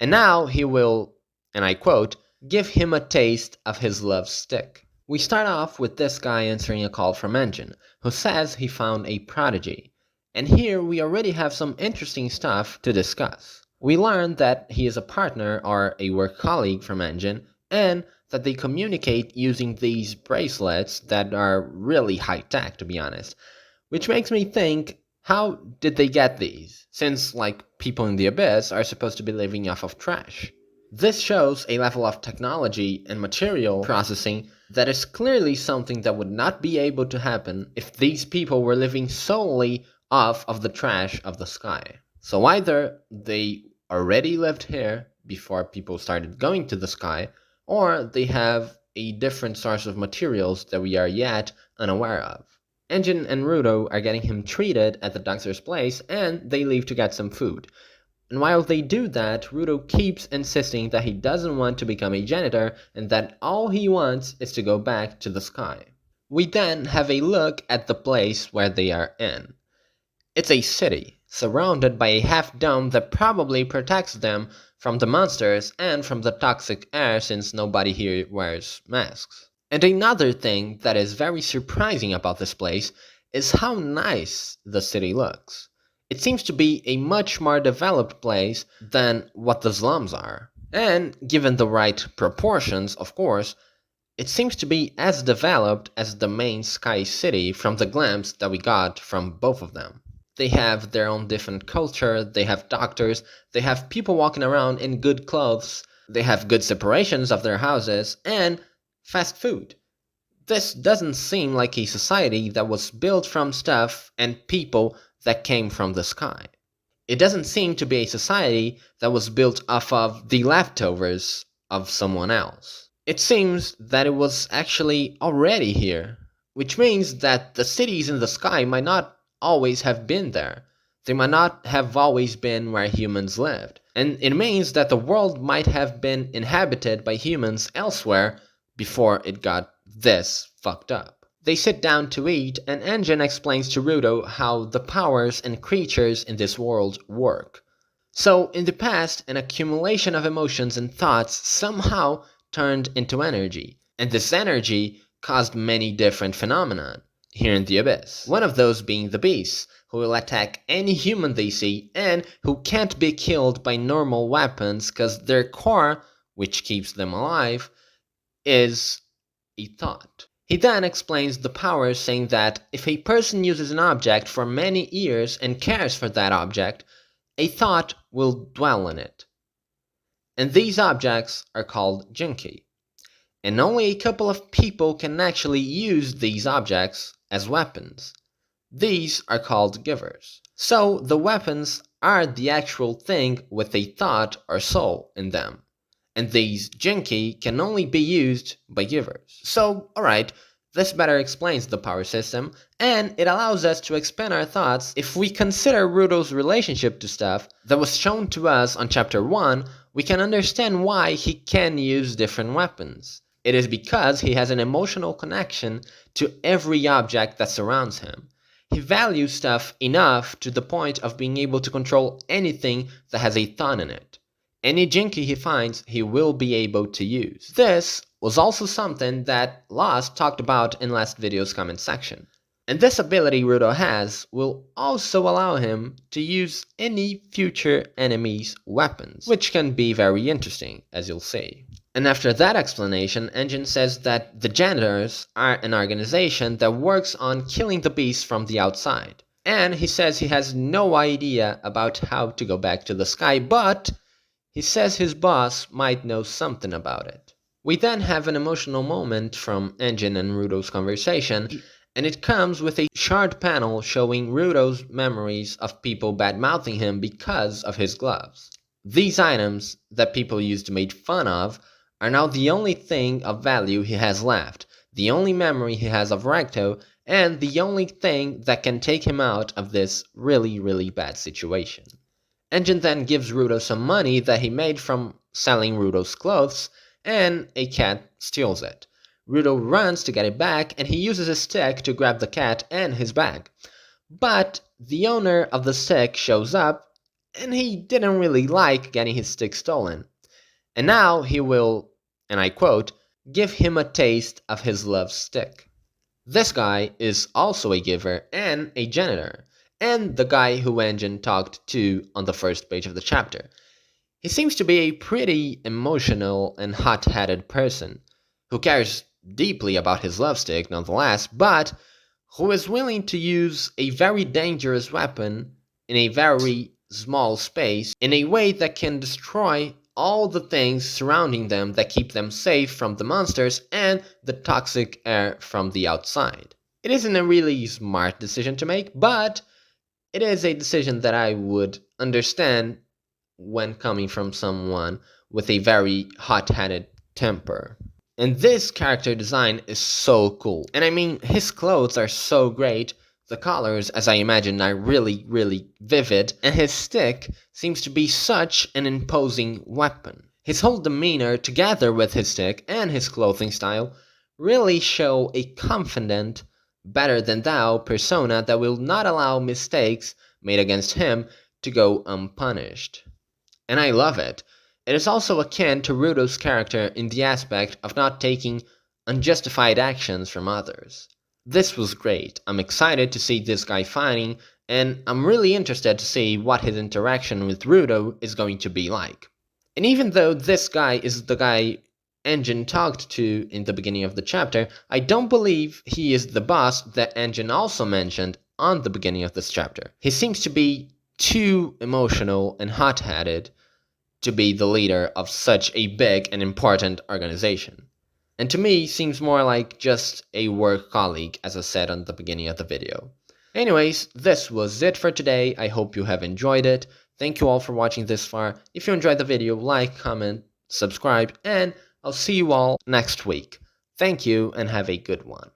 And now he will, and I quote, give him a taste of his love stick. We start off with this guy answering a call from Engine, who says he found a prodigy. And here we already have some interesting stuff to discuss. We learn that he is a partner or a work colleague from Engine, and that they communicate using these bracelets that are really high-tech, to be honest. Which makes me think, how did they get these? Since, like, people in the Abyss are supposed to be living off of trash. This shows a level of technology and material processing that is clearly something that would not be able to happen if these people were living solely off of the trash of the sky. So either they already lived here before people started going to the sky, or they have a different source of materials that we are yet unaware of. Engine and Rudo are getting him treated at the doctor's place, and they leave to get some food. And while they do that, Rudo keeps insisting that he doesn't want to become a janitor and that all he wants is to go back to the sky. We then have a look at the place where they are in. It's a city, surrounded by a half-dome that probably protects them from the monsters and from the toxic air since nobody here wears masks. And another thing that is very surprising about this place is how nice the city looks. It seems to be a much more developed place than what the slums are. And given the right proportions, of course, it seems to be as developed as the main Sky City from the glimpse that we got from both of them. They have their own different culture, they have doctors, they have people walking around in good clothes, they have good separations of their houses, and fast food. This doesn't seem like a society that was built from stuff and people that came from the sky. It doesn't seem to be a society that was built off of the leftovers of someone else. It seems that it was actually already here, which means that the cities in the sky might not always have been there. They might not have always been where humans lived. And it means that the world might have been inhabited by humans elsewhere before it got this fucked up. They sit down to eat, and Engine explains to Rudo how the powers and creatures in this world work. So, in the past, an accumulation of emotions and thoughts somehow turned into energy, and this energy caused many different phenomena here in the Abyss. One of those being the beasts, who will attack any human they see and who can't be killed by normal weapons because their core, which keeps them alive, is a thought. He then explains the powers, saying that if a person uses an object for many years and cares for that object, a thought will dwell in it. And these objects are called Jinki. And only a couple of people can actually use these objects as weapons. These are called givers. So the weapons are the actual thing with a thought or soul in them. And these Jinki can only be used by givers. So, alright, this better explains the power system, and it allows us to expand our thoughts. If we consider Rudo's relationship to stuff that was shown to us on chapter 1, we can understand why he can use different weapons. It is because he has an emotional connection to every object that surrounds him. He values stuff enough to the point of being able to control anything that has a thought in it. Any Jinki he finds, he will be able to use. This was also something that Lost talked about in last video's comment section. And this ability Rudo has will also allow him to use any future enemy's weapons, which can be very interesting, as you'll see. And after that explanation, Engine says that the Janitors are an organization that works on killing the beasts from the outside. And he says he has no idea about how to go back to the sky, but he says his boss might know something about it. We then have an emotional moment from Engine and Rudo's conversation, and it comes with a short panel showing Rudo's memories of people bad-mouthing him because of his gloves. These items that people used to make fun of are now the only thing of value he has left, the only memory he has of Recto, and the only thing that can take him out of this really, really bad situation. Engine then gives Rudo some money that he made from selling Rudo's clothes, and a cat steals it. Rudo runs to get it back, and he uses a stick to grab the cat and his bag. But the owner of the stick shows up, and he didn't really like getting his stick stolen. And now he will, and I quote, give him a taste of his love stick. This guy is also a giver and a janitor, and the guy who Engine talked to on the first page of the chapter. He seems to be a pretty emotional and hot-headed person, who cares deeply about his love stick nonetheless, but who is willing to use a very dangerous weapon in a very small space in a way that can destroy all the things surrounding them that keep them safe from the monsters and the toxic air from the outside. It isn't a really smart decision to make, but it is a decision that I would understand when coming from someone with a very hot-headed temper. And this character design is so cool. And I mean, his clothes are so great, the colors, as I imagine, are really, really vivid, and his stick seems to be such an imposing weapon. His whole demeanor, together with his stick and his clothing style, really show a confident, better than thou persona that will not allow mistakes made against him to go unpunished. And I love it. It is also akin to Rudo's character in the aspect of not taking unjustified actions from others. This was great. I'm excited to see this guy fighting, and I'm really interested to see what his interaction with Rudo is going to be like. And even though this guy is the guy Engine talked to in the beginning of the chapter, I don't believe he is the boss that Engine also mentioned on the beginning of this chapter. He seems to be too emotional and hot-headed to be the leader of such a big and important organization. And to me, seems more like just a work colleague, as I said on the beginning of the video. Anyways, this was it for today. I hope you have enjoyed it. Thank you all for watching this far. If you enjoyed the video, like, comment, subscribe, and I'll see you all next week. Thank you and have a good one.